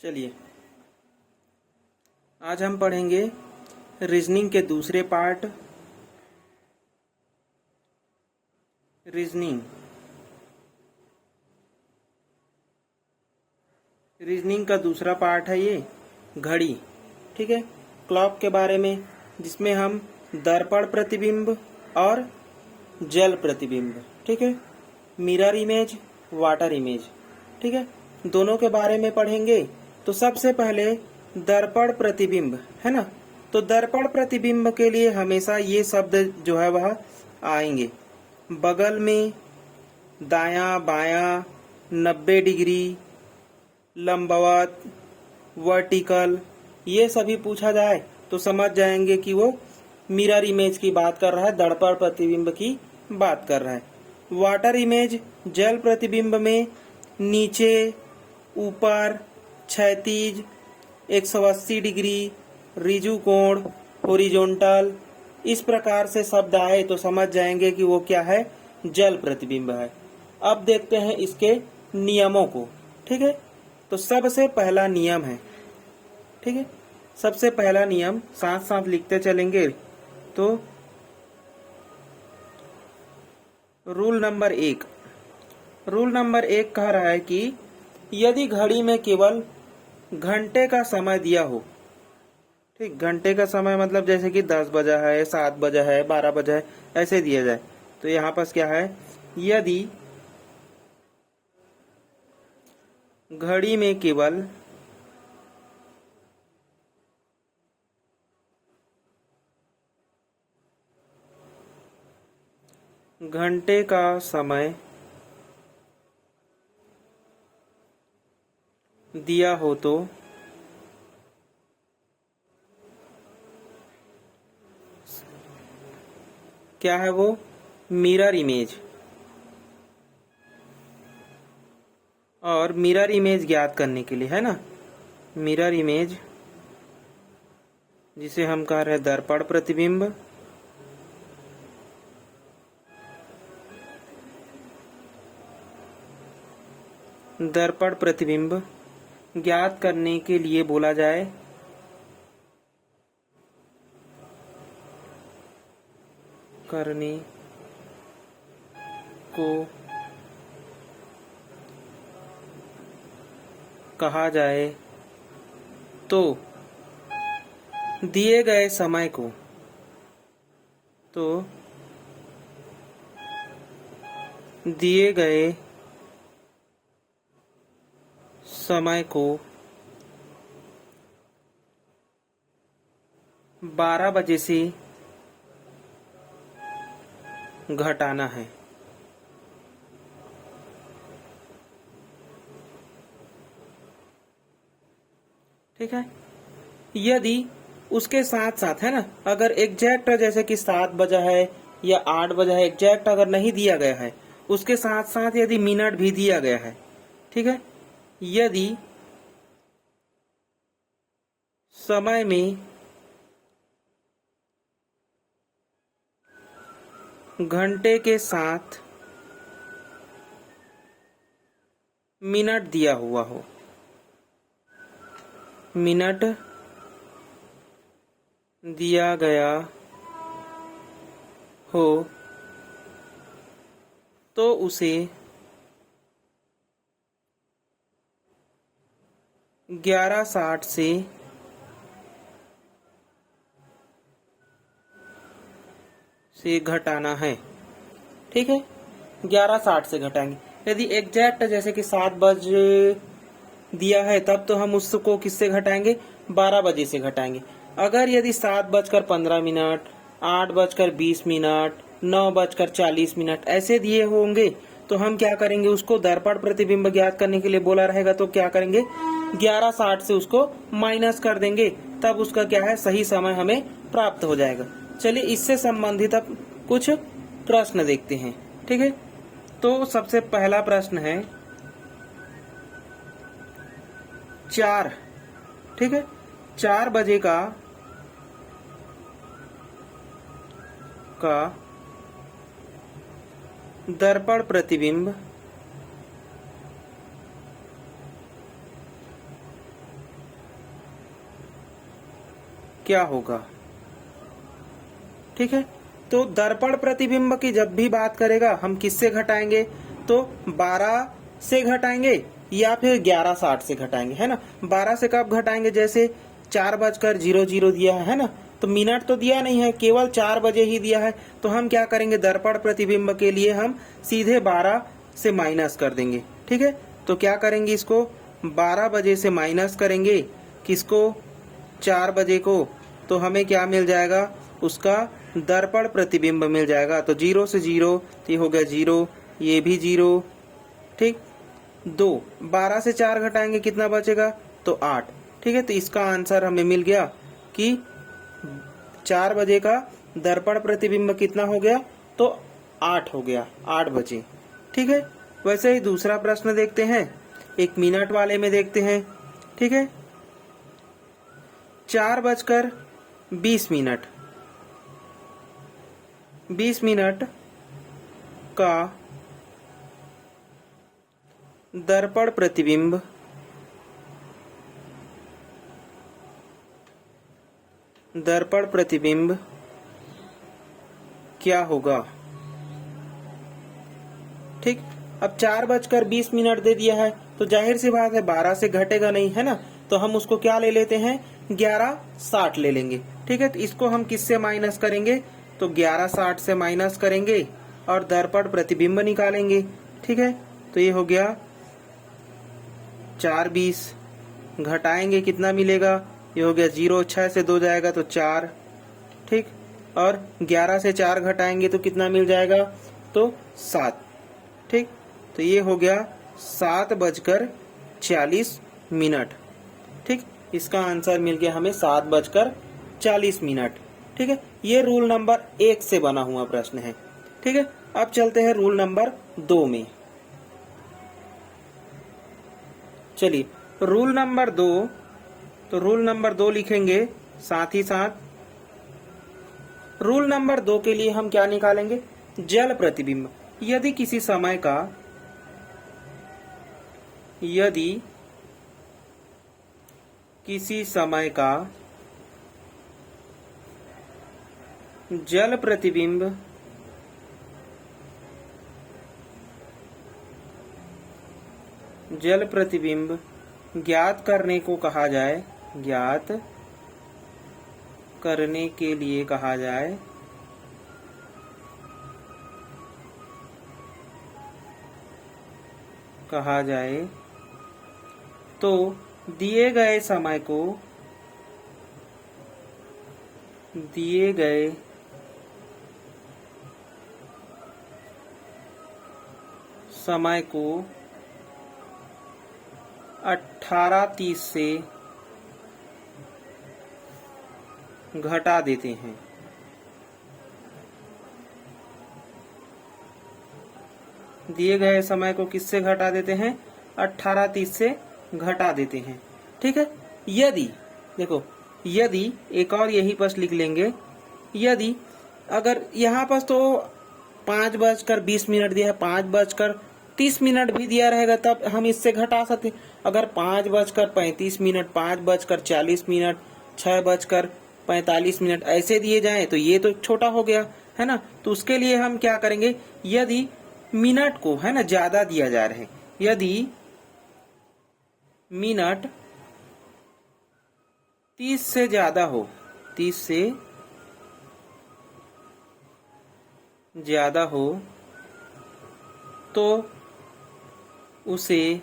चलिए आज हम पढ़ेंगे रीजनिंग के दूसरे पार्ट। रीजनिंग का दूसरा पार्ट है ये घड़ी, ठीक है, क्लॉक के बारे में, जिसमें हम दर्पण प्रतिबिंब और जल प्रतिबिंब, ठीक है, मिरर इमेज, वाटर इमेज, ठीक है, दोनों के बारे में पढ़ेंगे। तो सबसे पहले दर्पण प्रतिबिंब है ना, तो दर्पण प्रतिबिंब के लिए हमेशा ये शब्द जो है वह आएंगे, बगल में, दायां बायां, 90 डिग्री, लंबवत, वर्टिकल, ये सभी पूछा जाए तो समझ जाएंगे कि वो मिरर इमेज की बात कर रहा है, दर्पण प्रतिबिंब की बात कर रहा है। वाटर इमेज जल प्रतिबिंब में नीचे, ऊपर, क्षैतिज, 180 डिग्री, रिजु कोण, हॉरिजॉन्टल, इस प्रकार से शब्द आए तो समझ जाएंगे कि वो क्या है, जल प्रतिबिंब है। अब देखते हैं इसके नियमों को, ठीक है। तो सबसे पहला नियम है, ठीक है, सबसे पहला नियम साथ साथ लिखते चलेंगे। तो रूल नंबर 1 कह रहा है कि यदि घड़ी में केवल घंटे का समय दिया हो, ठीक, घंटे का समय मतलब जैसे कि 10 बजा है, 7 बजा है, 12 बजा है, ऐसे दिया जाए, तो यहाँ पास क्या है, यदि घड़ी में केवल घंटे का समय दिया हो तो क्या है वो, मिरर इमेज। और मिरर इमेज ज्ञात करने के लिए है ना, मिरर इमेज जिसे हम कह रहे हैं दर्पण प्रतिबिंब, दर्पण प्रतिबिंब ज्ञात करने के लिए बोला जाए करने को कहा जाए तो दिए गए समय को, तो दिए गए समय को 12 बजे से घटाना है, ठीक है। यदि उसके साथ साथ है ना, अगर एग्जैक्ट जैसे कि 7 बजा है या 8 बजा है, एग्जैक्ट अगर नहीं दिया गया है, उसके साथ साथ यदि मिनट भी दिया गया है, ठीक है, यदि समय में घंटे के साथ मिनट दिया हुआ हो, मिनट दिया गया हो तो उसे 11:60 से घटाना है, ठीक है, 11:60 से घटाएंगे। यदि एग्जैक्ट जैसे कि 7 बजे दिया है तब तो हम उसको किससे घटाएंगे, 12 बजे से घटाएंगे। अगर यदि 7:15, 8:20, 9:40 ऐसे दिए होंगे तो हम क्या करेंगे, उसको दर्पण प्रतिबिंब ज्ञात करने के लिए बोला रहेगा तो क्या करेंगे, 11:60 से उसको माइनस कर देंगे, तब उसका क्या है, सही समय हमें प्राप्त हो जाएगा। चलिए इससे संबंधित अब कुछ प्रश्न देखते हैं, ठीक है। तो सबसे पहला प्रश्न है 4, ठीक है, 4 बजे का दर्पण प्रतिबिंब क्या होगा। ठीक है, तो दर्पण प्रतिबिंब की जब भी बात करेगा हम किससे घटाएंगे, तो 12 से घटाएंगे या फिर 11:60 से घटाएंगे, है ना। 12 से कब घटाएंगे, जैसे 4:00 दिया है ना, तो मिनट तो दिया नहीं है, केवल 4 बजे ही दिया है, तो हम क्या करेंगे, दर्पण प्रतिबिंब के लिए हम सीधे 12 से माइनस कर देंगे। ठीक है, तो क्या करेंगे, इसको 12 बजे से माइनस करेंगे, किसको, 4 बजे को, तो हमें क्या मिल जाएगा, उसका दर्पण प्रतिबिंब मिल जाएगा। तो 0 से 0, तो ये हो गया 0, ये भी 0। ठीक, 2, 12 से 4 घटाएंगे कितना बचेगा, तो 8। ठीक है, तो इसका आंसर हमें मिल गया कि 4 बजे का दर्पण प्रतिबिंब कितना हो गया, तो 8 हो गया, 8 बजे। ठीक है, वैसे ही दूसरा प्रश्न देखते हैं, 1 मिनट वाले में देखते हैं। ठीक है, 4:20 मिनट, 20 मिनट का दर्पण प्रतिबिंब क्या होगा। ठीक, अब 4:20 मिनट दे दिया है, तो जाहिर सी बात है 12 से घटेगा नहीं, है ना, तो हम उसको क्या ले लेते हैं, 11:60 ले लेंगे। ठीक है, तो इसको हम किससे माइनस करेंगे, तो 11:60 से माइनस करेंगे और दर्पण प्रतिबिंब निकालेंगे। ठीक है, तो ये हो गया 4:20, घटाएंगे कितना मिलेगा, ये हो गया 0, 6 से 2 जाएगा तो 4। ठीक, और 11 से 4 घटाएंगे तो कितना मिल जाएगा, तो 7। ठीक, तो ये हो गया 7:40 मिनट। ठीक, इसका आंसर मिल गया हमें 7:40 मिनट। ठीक है, ये रूल नंबर 1 से बना हुआ प्रश्न है। ठीक है, अब चलते हैं रूल नंबर 2 में। चलिए, रूल नंबर 2, तो रूल नंबर 2 लिखेंगे, साथ ही साथ रूल नंबर 2 के लिए हम क्या निकालेंगे, जल प्रतिबिंब। यदि किसी समय का जल प्रतिबिंब ज्ञात करने को कहा जाए, ज्ञात करने के लिए कहा जाए, तो दिए गए समय को 18:30 से घटा देते हैं। दिए गए समय को किससे घटा देते हैं, 18:30 से घटा देते हैं। ठीक है, यदि देखो, यदि एक और यही पस लिख लेंगे, यदि अगर यहाँ पर तो 5:20 मिनट दिया है, 5:30 मिनट भी दिया रहेगा तब हम इससे घटा सकते। अगर 5:35 मिनट, 5:40 मिनट, 6:45 मिनट ऐसे दिए जाएं तो ये तो छोटा हो गया, है ना। तो उसके लिए हम क्या करेंगे, यदि मिनट को, है ना, ज्यादा दिया जा रहा है, यदि मिनट 30 से ज्यादा हो, 30 से ज्यादा हो, तो उसे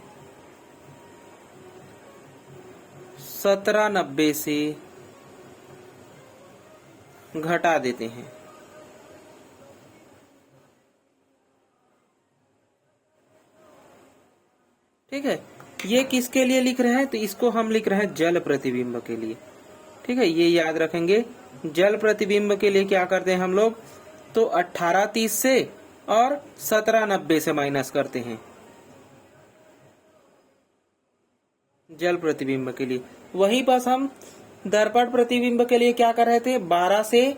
17:90 से घटा देते हैं। ठीक है, ये किसके लिए लिख रहे हैं, तो इसको हम लिख रहे हैं जल प्रतिबिंब के लिए। ठीक है, ये याद रखेंगे, जल प्रतिबिंब के लिए क्या करते हैं हम लोग, तो 18:30 से और 17:90 से माइनस करते हैं जल प्रतिबिंब के लिए। वहीं पास हम दर्पण प्रतिबिंब के लिए क्या कर रहे थे, 12 से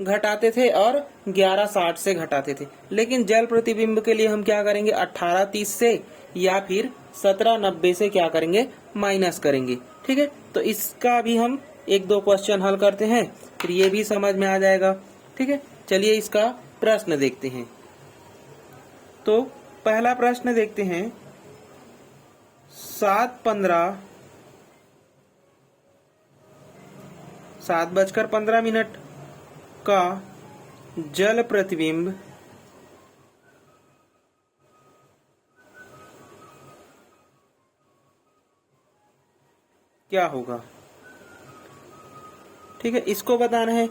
घटाते थे और 11:60 से घटाते थे। लेकिन जल प्रतिबिंब के लिए हम क्या करेंगे, 18:30 से या फिर 17:90 से क्या करेंगे, माइनस करेंगे। ठीक है, तो इसका भी हम एक दो क्वेश्चन हल करते हैं, फिर ये भी समझ में आ जाएगा। ठीक है, चलिए इसका प्रश्न देखते हैं। तो पहला प्रश्न देखते हैं, 7:15 का जल प्रतिबिंब क्या होगा। ठीक है, इसको बताना है।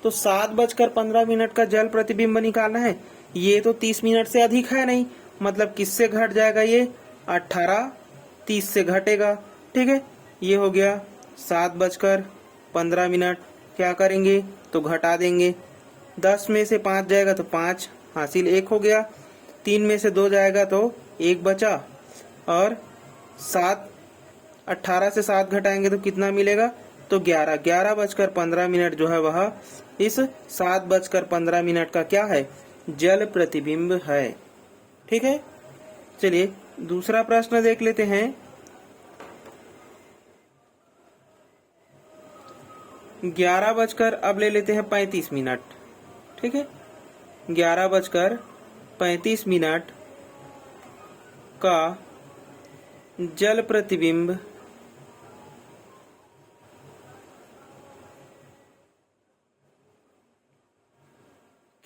तो 7:15 का जल प्रतिबिंब निकालना है। ये तो 30 मिनट से अधिक है नहीं, मतलब किससे घट जाएगा, ये 18:30 से घटेगा। ठीक है, ये हो गया 7:15। क्या करेंगे तो घटा देंगे, 10 में से 5 जाएगा तो 5 हासिल 1 हो गया, 3 में से 2 जाएगा तो 1 बचा, और 18 से 7 घटाएंगे तो कितना मिलेगा, तो 11:15 जो है वह इस 7:15 का क्या है, जल प्रतिबिंब है। ठीक है, चलिए दूसरा प्रश्न देख लेते हैं। 11 अब ले लेते हैं 35। ठीक है, 11:35 का जल प्रतिबिंब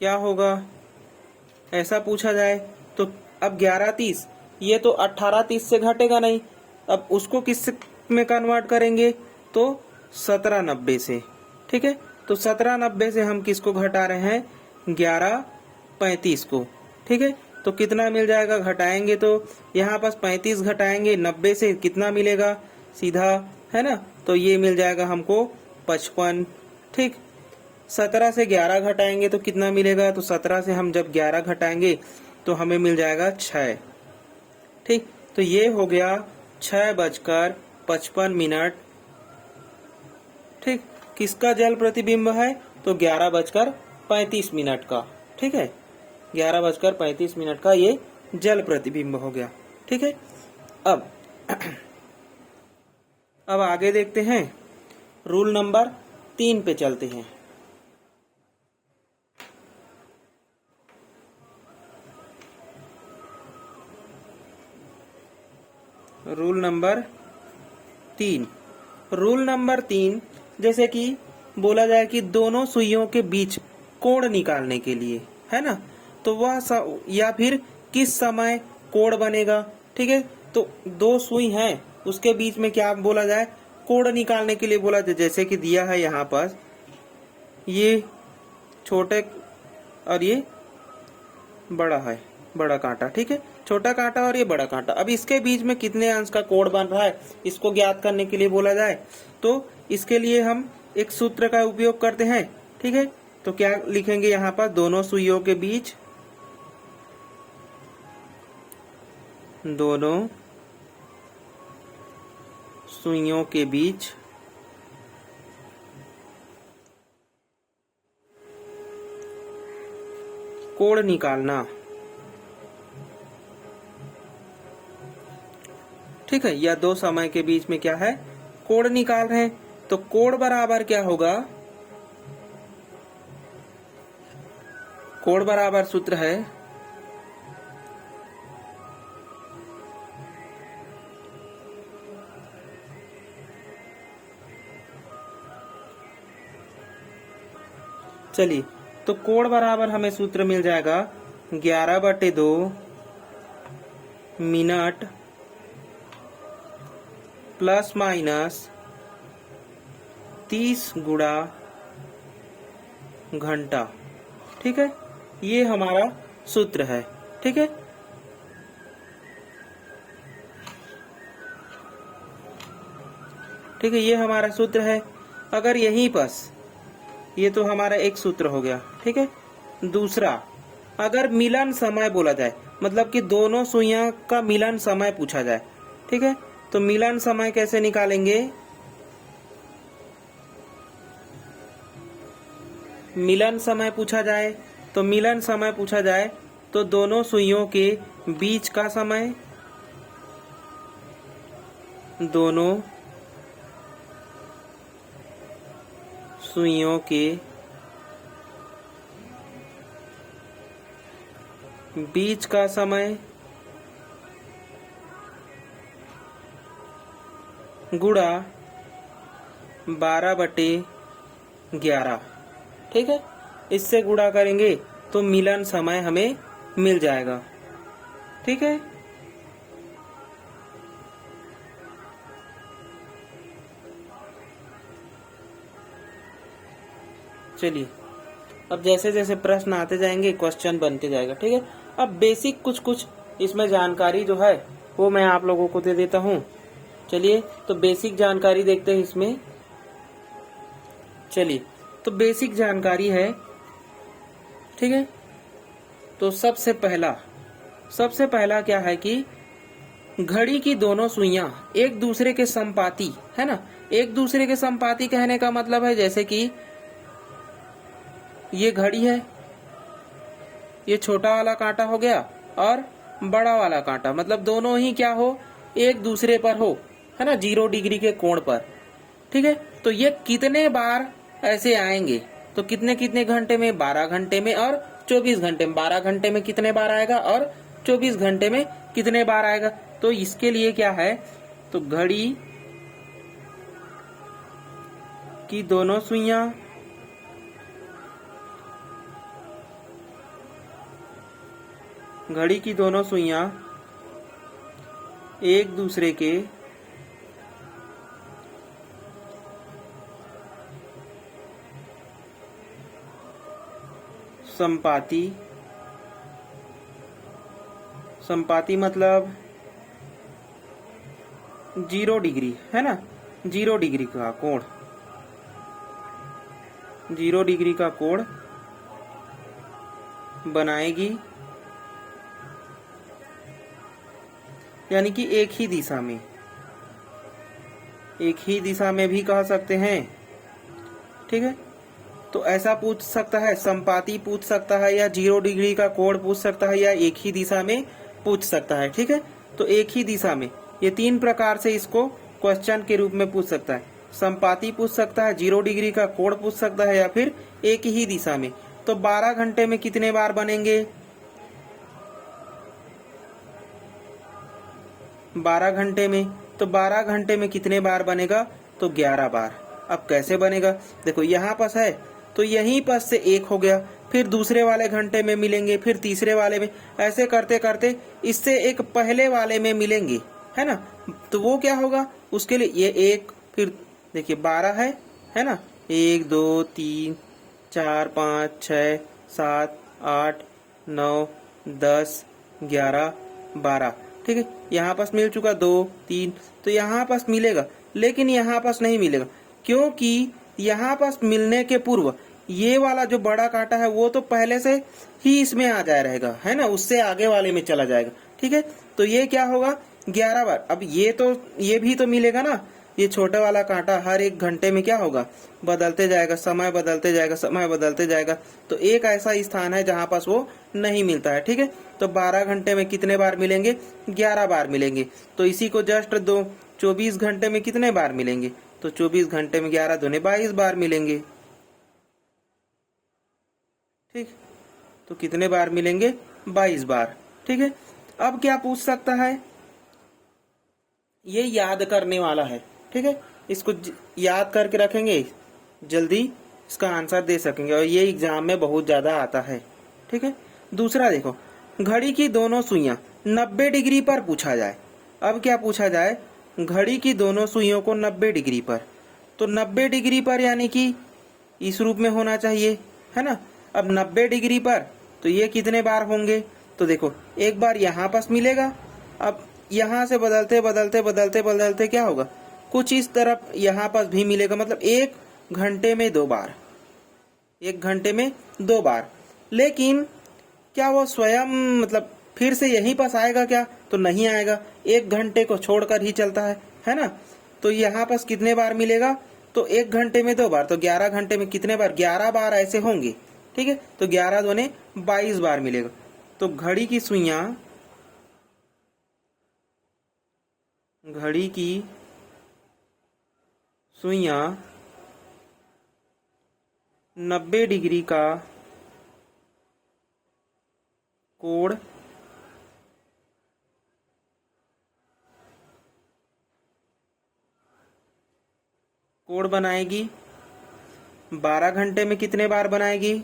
क्या होगा, ऐसा पूछा जाए। तो अब 11:30, ये तो 18:30 से घटेगा नहीं, अब उसको किस में कन्वर्ट करेंगे, तो 17:90 से। ठीक है, तो 17:90 से हम किसको घटा रहे हैं, 11:35 को। ठीक है, तो कितना मिल जाएगा, घटाएंगे तो यहाँ पास 35 घटाएंगे 90 से कितना मिलेगा, सीधा है ना, तो ये मिल जाएगा हमको 55। ठीक, 17 से 11 घटाएंगे तो कितना मिलेगा, तो 17 से हम जब 11 घटाएंगे तो हमें मिल जाएगा 6। ठीक, तो ये हो गया 6:55। ठीक, किसका जल प्रतिबिंब है, तो 11:35 का। ठीक है, 11:35 का ये जल प्रतिबिंब हो गया। ठीक है, अब आगे देखते हैं, रूल नंबर 3 पे चलते हैं। रूल नंबर 3 जैसे कि बोला जाए कि दोनों सुइयों के बीच कोण निकालने के लिए, है ना, तो वह या फिर किस समय कोण बनेगा। ठीक है, तो 2 सुई हैं, उसके बीच में क्या बोला जाए, कोण निकालने के लिए बोला जाए। जैसे कि दिया है यहाँ पर, ये छोटे और ये बड़ा है, बड़ा कांटा। ठीक है, छोटा कांटा और ये बड़ा कांटा। अब इसके बीच में कितने अंश का कोण बन रहा है, इसको ज्ञात करने के लिए बोला जाए, तो इसके लिए हम एक सूत्र का उपयोग करते हैं। ठीक है, तो क्या लिखेंगे यहाँ पर, दोनों सुइयों के बीच कोण निकालना। ठीक है, या 2 समय के बीच में क्या है, कोण निकाल रहे हैं, तो कोण बराबर क्या होगा, कोण बराबर सूत्र है चलिए, तो कोण बराबर हमें सूत्र मिल जाएगा 11/2 मिनट प्लस माइनस 30 गुणा घंटा। ठीक है, ये हमारा सूत्र है। ठीक है, ठीक है, ये हमारा सूत्र है। अगर यहीं पास, ये तो हमारा एक सूत्र हो गया। ठीक है, दूसरा, अगर मिलन समय बोला जाए, मतलब कि दोनों सुइयां का मिलन समय पूछा जाए। ठीक है, तो मिलन समय कैसे निकालेंगे, मिलन समय पूछा जाए तो दोनों सुइयों के बीच का समय, दोनों सुइयों के बीच का समय गुणा 12/11। ठीक है, इससे गुणा करेंगे तो मिलन समय हमें मिल जाएगा। ठीक है, चलिए अब जैसे जैसे प्रश्न आते जाएंगे क्वेश्चन बनते जाएगा। ठीक है, अब बेसिक कुछ कुछ इसमें जानकारी जो है वो मैं आप लोगों को दे देता हूँ। चलिए तो बेसिक जानकारी देखते हैं इसमें। चलिए तो बेसिक जानकारी है। ठीक है, तो सबसे पहला क्या है कि घड़ी की दोनों सुइयां एक दूसरे के संपाती है ना। एक दूसरे के संपाती कहने का मतलब है जैसे कि ये घड़ी है, ये छोटा वाला कांटा हो गया और बड़ा वाला कांटा, मतलब दोनों ही क्या हो, एक दूसरे पर हो, है ना, 0 डिग्री के कोण पर। ठीक है, तो ये कितने बार ऐसे आएंगे, तो कितने कितने घंटे में, 12 घंटे में और 24 घंटे में। 12 घंटे में कितने बार आएगा और 24 घंटे में कितने बार आएगा। तो इसके लिए क्या है, तो घड़ी की दोनों सुइयां एक दूसरे के संपाती मतलब 0 डिग्री है ना, 0 डिग्री का कोण, 0 डिग्री का कोण बनाएगी, यानी कि एक ही दिशा में भी कह सकते हैं। ठीक है, तो ऐसा पूछ सकता है, संपाती पूछ सकता है, या 0 डिग्री का कोण पूछ सकता है, या एक ही दिशा में पूछ सकता है। ठीक है, तो एक ही दिशा में, ये 3 प्रकार से इसको क्वेश्चन के रूप में पूछ सकता है। संपाती पूछ सकता है, 0 डिग्री का कोण पूछ सकता है, या फिर एक ही दिशा में। तो 12 घंटे में कितने बार बनेंगे, 12 घंटे में, तो 12 घंटे में कितने बार बनेगा, तो 11 बार। अब कैसे बनेगा, देखो यहाँ पास है तो यहीं पास से एक हो गया, फिर दूसरे वाले घंटे में मिलेंगे, फिर तीसरे वाले में, ऐसे करते करते इससे एक पहले वाले में मिलेंगे, है ना। तो वो क्या होगा, उसके लिए ये एक, फिर देखिए 12 है ना, 1 2 3 4 5 6 7 8 9 10 11 12। ठीक है, यहाँ पास मिल चुका 2 3, तो यहाँ पास मिलेगा, लेकिन यहाँ पास नहीं मिलेगा, क्योंकि यहाँ पास मिलने के पूर्व ये वाला जो बड़ा कांटा है वो तो पहले से ही इसमें आ जाए रहेगा, है ना, उससे आगे वाले में चला जाएगा। ठीक है, तो ये क्या होगा, 11 बार। अब ये भी तो मिलेगा ना, ये छोटा वाला कांटा हर एक घंटे में क्या होगा, बदलते जाएगा, समय बदलते जाएगा। तो एक ऐसा स्थान है जहां पास वो नहीं मिलता है। ठीक है, तो 12 घंटे में कितने बार मिलेंगे, 11 बार मिलेंगे। तो इसी को जस्ट 24 घंटे में कितने बार मिलेंगे, तो 24 घंटे में 11 दूने 22 बार मिलेंगे। ठीक, तो कितने बार मिलेंगे, 22 बार। ठीक है, अब क्या पूछ सकता है, ये याद करने वाला है। ठीक है, इसको याद करके रखेंगे, जल्दी इसका आंसर दे सकेंगे, और ये एग्जाम में बहुत ज्यादा आता है। ठीक है, दूसरा देखो, घड़ी की दोनों सुइयां 90 डिग्री पर पूछा जाए। अब क्या पूछा जाए, घड़ी की दोनों सुइयों को 90 डिग्री पर, तो 90 डिग्री पर यानी कि इस रूप में होना चाहिए, है ना। अब 90 डिग्री पर तो ये कितने बार होंगे, तो देखो एक बार यहाँ पास मिलेगा, अब यहाँ से बदलते क्या होगा, कुछ इस तरफ यहाँ पास भी मिलेगा, मतलब 1 घंटे में 2 बार, 1 घंटे में 2 बार। लेकिन क्या वो स्वयं मतलब फिर से यहीं पास आएगा क्या, तो नहीं आएगा, 1 घंटे को छोड़कर ही चलता है ना। तो यहाँ पास कितने बार मिलेगा, तो 1 घंटे में 2 बार, तो 11 घंटे में कितने बार, 11 बार ऐसे होंगे। ठीक है, तो 11 दूने 22 बार मिलेगा। तो घड़ी की सुइयां 90 डिग्री का कोण बनाएगी। 12 घंटे में कितने बार बनाएगी?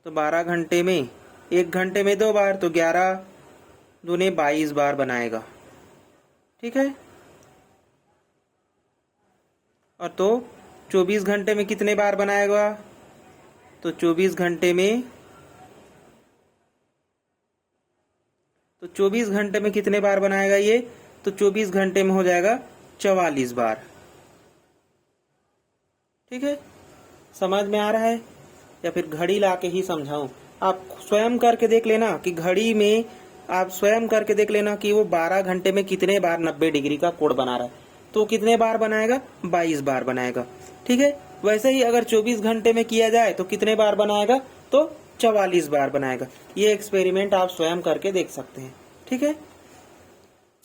तो 12 घंटे में, 1 घंटे में 2 बार, तो 11 दूने 22 बार बनाएगा। ठीक है। और तो 24 घंटे में कितने बार बनाएगा? तो 24 घंटे में, तो 24 घंटे में कितने बार बनाएगा ये? तो 24 घंटे में हो जाएगा 44 बार। ठीक है, समझ में आ रहा है? या फिर घड़ी ला के ही समझाऊं? आप स्वयं करके देख लेना कि घड़ी में, आप स्वयं करके देख लेना कि वो 12 घंटे में कितने बार 90 डिग्री का कोण बना रहा है। तो कितने बार बनाएगा? 22 बार बनाएगा। ठीक है। वैसे ही अगर 24 घंटे में किया जाए तो कितने बार बनाएगा? तो 44 बार बनाएगा। ये एक्सपेरिमेंट आप स्वयं करके देख सकते हैं। ठीक है।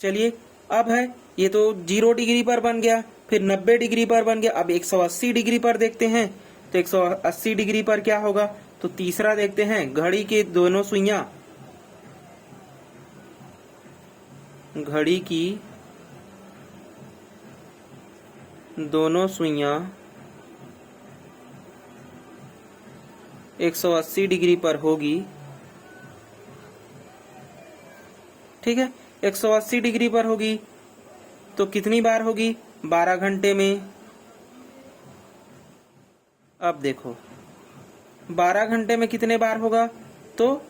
चलिए, अब है ये तो 0 डिग्री पर बन गया, फिर 90 डिग्री पर बन गया। अब 180 डिग्री पर देखते हैं। तो 180 डिग्री पर क्या होगा? तो तीसरा देखते हैं। घड़ी की दोनों सुइयां, घड़ी की दोनों सुइयां 180 डिग्री पर होगी। ठीक है, 180 डिग्री पर होगी तो कितनी बार होगी? 12 घंटे में। अब देखो 12 घंटे में कितने बार होगा? तो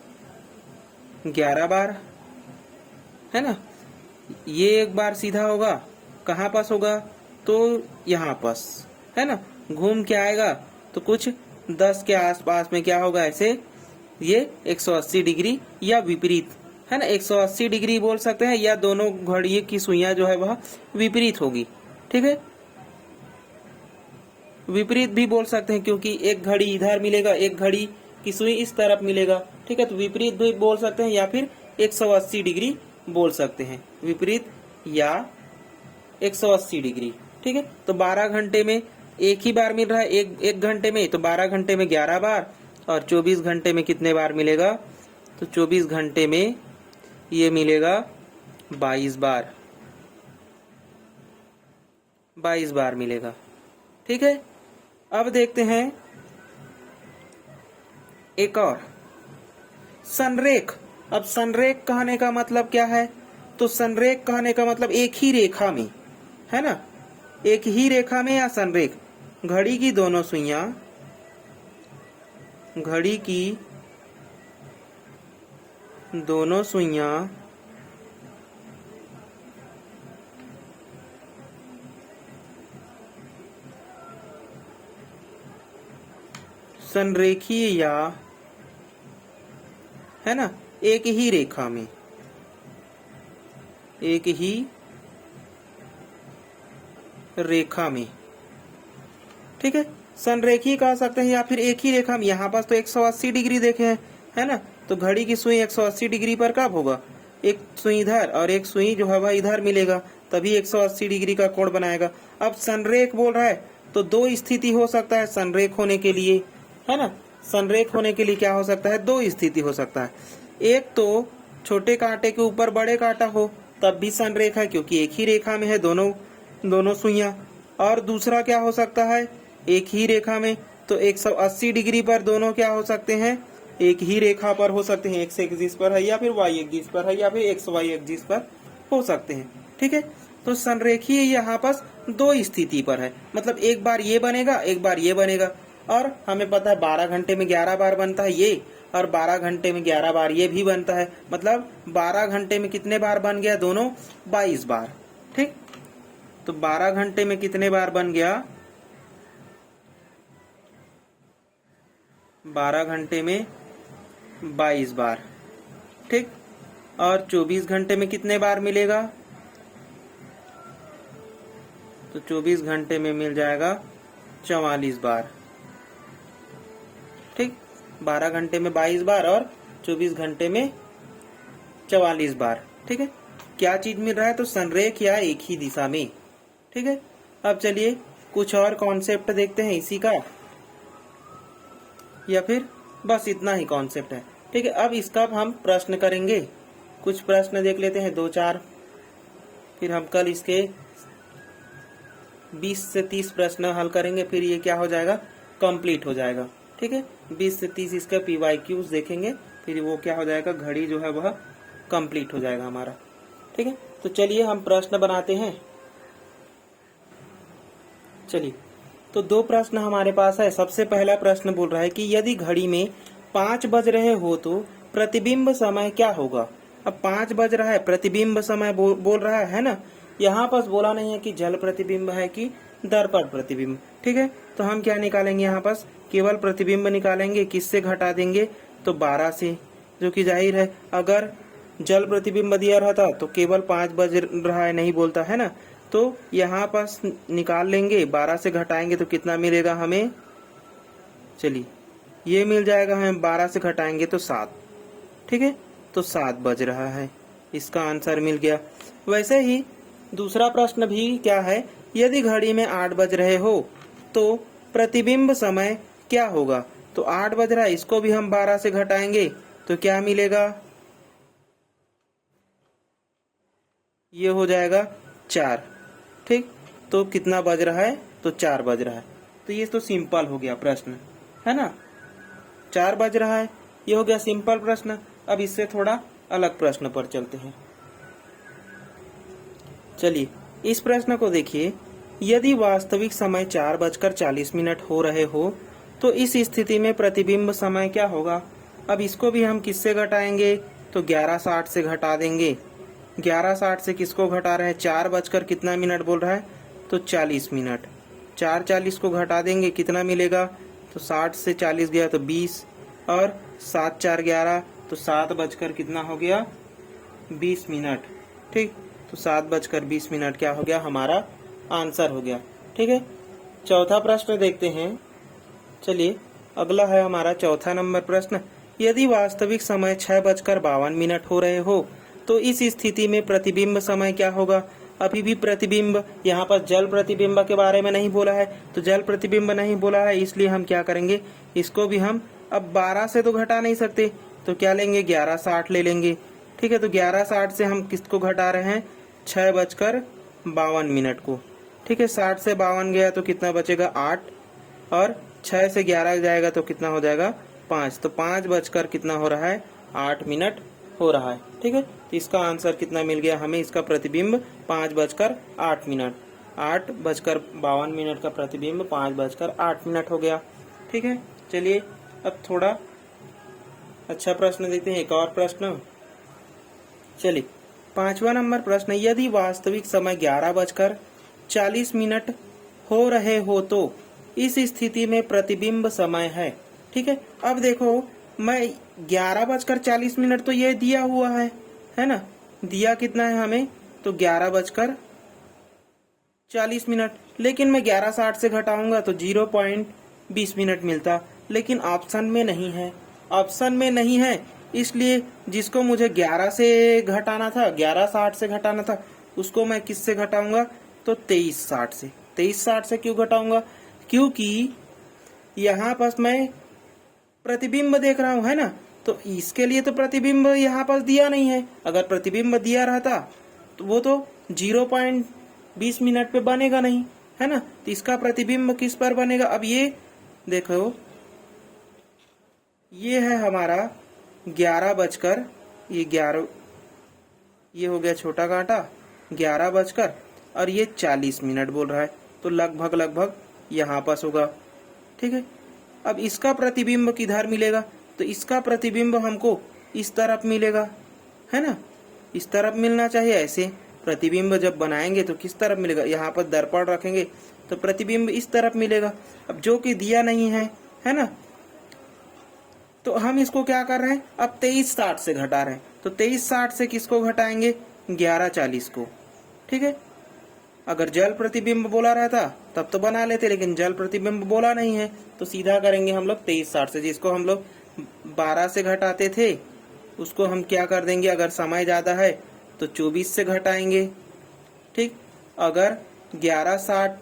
11 बार, है ना। ये एक बार सीधा होगा, कहाँ पास होगा? तो यहाँ पास, है ना। घूम के आएगा तो कुछ 10 के आसपास में क्या होगा? ऐसे ये 180 डिग्री या विपरीत, है ना। 180 डिग्री बोल सकते हैं, या दोनों घड़ियों की सुइयां जो है वह विपरीत होगी। ठीक है, विपरीत भी बोल सकते हैं क्योंकि एक घड़ी इधर मिलेगा, एक घड़ी की सुई इस तरफ मिलेगा। ठीक है, तो विपरीत भी बोल सकते हैं या फिर 180 डिग्री बोल सकते हैं, विपरीत या 180 डिग्री। ठीक है, तो 12 घंटे में एक ही बार मिल रहा है, एक घंटे में, तो 12 घंटे में 11 बार, और 24 घंटे में कितने बार मिलेगा? तो 24 घंटे में ये मिलेगा 22 बार, 22 बार मिलेगा। ठीक है, अब देखते हैं एक और, संरेख। अब संरेख कहने का मतलब क्या है? तो संरेख कहने का मतलब एक ही रेखा में, है ना, एक ही रेखा में या संरेख। घड़ी की दोनों सुइयां, घड़ी की दोनों सुइयां संरेखीय या, है ना, एक ही रेखा में, एक ही रेखा में। ठीक है, संरेखीय कह सकते हैं या फिर एक ही रेखा में। यहाँ पास तो 180 डिग्री देखे हैं, है ना, तो घड़ी की सुई 180 डिग्री पर कब होगा? एक सुई इधर और एक सुई जो है वह इधर मिलेगा, तभी 180 डिग्री का कोण बनाएगा। अब संरेख बोल रहा है तो दो स्थिति हो सकता है संरेख होने के लिए, है ना। संरेख होने के लिए क्या हो सकता है? दो स्थिति हो सकता है। एक तो छोटे कांटे के ऊपर बड़े कांटा हो, तब भी संरेख है क्योंकि एक ही रेखा में है दोनों सुइयां। और दूसरा क्या हो सकता है? एक ही रेखा में, तो 180 डिग्री पर दोनों क्या हो सकते हैं? एक ही रेखा पर हो सकते हैं, एक्स एक्सिस पर है या फिर वाई एक्सिस पर है या फिर एक्स वाई एक्सिस पर हो सकते हैं। ठीक है, तो संरेखीय यहाँ पर दो स्थिति पर है, मतलब एक बार ये बनेगा, एक बार ये बनेगा। और हमें पता है 12 घंटे में 11 बार बनता है ये, और 12 घंटे में 11 बार ये भी बनता है, मतलब 12 घंटे में कितने बार बन गया? दोनों 22 बार। ठीक, तो 12 घंटे में कितने बार बन गया? 12 घंटे में 22 बार। ठीक, और 24 घंटे में कितने बार मिलेगा? तो 24 घंटे में मिल जाएगा 44 बार। ठीक, 12 घंटे में 22 बार और 24 घंटे में 44 बार। ठीक है, क्या चीज मिल रहा है? तो संरेख या एक ही दिशा में। ठीक है, अब चलिए कुछ और कॉन्सेप्ट देखते हैं इसी का। या फिर बस इतना ही कॉन्सेप्ट है। ठीक है, अब इसका हम प्रश्न करेंगे। कुछ प्रश्न देख लेते हैं, 2-4, फिर हम कल इसके 20 से 30 प्रश्न हल करेंगे, फिर ये क्या हो जाएगा, कंप्लीट हो जाएगा। ठीक है, 20 से 30 इसका PYQs देखेंगे, फिर वो क्या हो जाएगा, घड़ी जो है वह कंप्लीट हो जाएगा हमारा। ठीक है, तो चलिए हम प्रश्न बनाते हैं। चलिए, तो 2 प्रश्न हमारे पास है। सबसे पहला प्रश्न बोल रहा है कि यदि घड़ी में 5 बज रहे हो तो प्रतिबिंब समय क्या होगा। अब 5 बज रहा है, प्रतिबिंब समय बोल रहा है ना। यहाँ पास बोला नहीं है कि जल प्रतिबिंब है कि दर्पण प्रतिबिंब। ठीक है, तो हम क्या निकालेंगे, यहाँ पास केवल प्रतिबिंब निकालेंगे। किससे घटा देंगे, तो 12 से, जो कि जाहिर है अगर जल प्रतिबिंब दिया रहता तो केवल 5 बज रहा है नहीं बोलता है ना। तो यहाँ पास निकाल लेंगे, 12 से घटाएंगे तो कितना मिलेगा हमें, चलिए ये मिल जाएगा हमें, 12 से घटाएंगे तो 7। ठीक है, तो 7 बज रहा है, इसका आंसर मिल गया। वैसे ही दूसरा प्रश्न भी क्या है, यदि घड़ी में 8 बज रहे हो तो प्रतिबिंब समय क्या होगा। तो 8 बज रहा है, इसको भी हम 12 से घटाएंगे तो क्या मिलेगा, ये हो जाएगा 4। ठीक, तो कितना बज रहा है, तो 4 बज रहा है। तो ये तो सिंपल हो गया प्रश्न, है ना, 4 बज रहा है, ये हो गया सिंपल प्रश्न। अब इससे थोड़ा अलग प्रश्न पर चलते हैं। चलिए, इस प्रश्न को देखिए, यदि वास्तविक समय 4:40 हो रहे हो तो इस स्थिति में प्रतिबिंब समय क्या होगा। अब इसको भी हम किससे घटाएंगे, तो 11:60 से घटा देंगे। 11:60 से किसको घटा रहे हैं, 4 बजकर कितना मिनट बोल रहा है, तो 40 मिनट। 4:40 को घटा देंगे, कितना मिलेगा, तो 60 से 40 गया तो 20, और 7 4 11, तो 7 बजकर कितना हो गया, 20 मिनट। ठीक, तो 7:20 क्या हो गया, हमारा आंसर हो गया। ठीक है, चौथा प्रश्न देखते हैं। चलिए, अगला है हमारा चौथा नंबर प्रश्न, यदि वास्तविक समय 6:52 हो रहे हो तो इस स्थिति में प्रतिबिंब समय क्या होगा। अभी भी प्रतिबिंब, यहाँ पर जल प्रतिबिंब के बारे में नहीं बोला है, तो जल प्रतिबिंब नहीं बोला है, इसलिए हम क्या करेंगे, इसको भी हम अब 12 से तो घटा नहीं सकते, तो क्या लेंगे, 11:60 ले लेंगे। ठीक है, तो 11:60 से हम किसको घटा रहे हैं, 6:52 को। ठीक है, 60 से 52 गया तो कितना बचेगा, 8, और 6 से 11 जाएगा तो कितना हो जाएगा, 5, तो 5 बजकर कितना हो रहा है, 8 मिनट हो रहा है। ठीक है, तो इसका आंसर कितना मिल गया हमें, इसका प्रतिबिंब 5:08, 8:52 का प्रतिबिंब 5:08 हो गया। ठीक है, चलिए अब थोड़ा अच्छा प्रश्न देखते हैं, एक और प्रश्न। चलिए, 5वां नंबर प्रश्न, यदि वास्तविक समय 11:40 हो रहे हो तो इस स्थिति में प्रतिबिंब समय है। ठीक है, अब देखो, मैं 11:40 तो ये दिया हुआ है ना, दिया कितना है हमें, तो 11:40, लेकिन मैं 11:60 से घटाऊंगा तो 0.20 मिनट मिलता, लेकिन ऑप्शन में नहीं है, ऑप्शन में नहीं है, इसलिए जिसको मुझे 11 से घटाना था, 11:60 से घटाना था, उसको मैं किससे घटाऊंगा, तो 23:60 से। 23:60 से क्यों घटाऊंगा, क्योंकि यहाँ पास मैं प्रतिबिंब देख रहा हूँ, है ना, तो इसके लिए तो प्रतिबिंब यहाँ पास दिया नहीं है। अगर प्रतिबिंब दिया रहता तो वो तो 0.20 मिनट पे बनेगा नहीं, है ना, तो इसका प्रतिबिंब किस पर बनेगा। अब ये देखो, ये है हमारा 11 बजकर, ये 11, ये हो गया छोटा कांटा, 11 बजकर और ये 40 मिनट बोल रहा है, तो लगभग यहाँ पास होगा। ठीक है, अब इसका प्रतिबिंब किधर मिलेगा, तो इसका प्रतिबिंब हमको इस तरफ मिलेगा, है ना, इस तरफ मिलना चाहिए। ऐसे प्रतिबिंब जब बनाएंगे तो किस तरफ मिलेगा, यहाँ पर दर्पण रखेंगे तो प्रतिबिंब इस तरफ मिलेगा। अब जो कि दिया नहीं है ना, तो हम इसको क्या कर रहे हैं, अब 23:60 से घटा रहे हैं, तो 23:60 से किसको घटाएंगे, 11:40 को। ठीक है, अगर जल प्रतिबिंब बोला रहता तब तो बना लेते, लेकिन जल प्रतिबिंब बोला नहीं है, तो सीधा करेंगे हम लोग 23:60 से। जिसको हम लोग 12 से घटाते थे उसको हम क्या कर देंगे, अगर समय ज्यादा है तो 24 से घटाएंगे। ठीक, अगर 11:60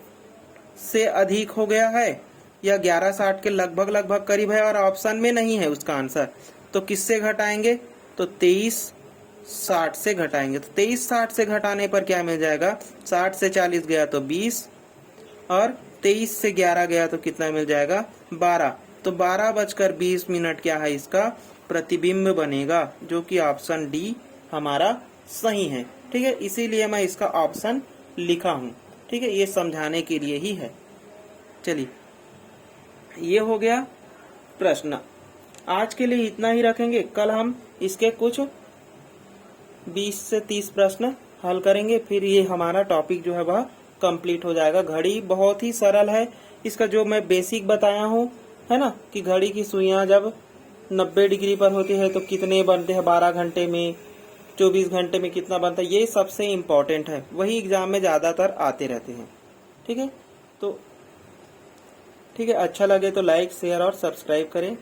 से अधिक हो गया है यह 1160 के लगभग लगभग करीब है और ऑप्शन में नहीं है उसका आंसर। तो किससे घटाएंगे? तो 2360 से घटाएंगे। तो 2360 से घटाने पर क्या मिल जाएगा? 60 से 40 गया तो 20 और 23 से 11 गया तो कितना मिल जाएगा? 12। तो 12:20 क्या है इसका प्रतिबिंब बनेगा, जो कि ऑप्शन डी हमारा सही है। ठीक है, इसीलिए मैं इसका ऑप्शन लिखा हूँ। ठीक है, ये समझाने के लिए ही है। चलिए, ये हो गया प्रश्न। आज के लिए इतना ही रखेंगे। कल हम इसके कुछ 20 से 30 प्रश्न हल करेंगे, फिर ये हमारा टॉपिक जो है वह कंप्लीट हो जाएगा। घड़ी बहुत ही सरल है। इसका जो मैं बेसिक बताया हूँ है ना, कि घड़ी की सुइयां जब 90 डिग्री पर होती है तो कितने बनते हैं 12 घंटे में, 24 घंटे में कितना बनता है, ये सबसे इम्पोर्टेंट है। वही एग्जाम में ज्यादातर आते रहते हैं। ठीक है, तो ठीक है, अच्छा लगे तो लाइक शेयर और सब्सक्राइब करें।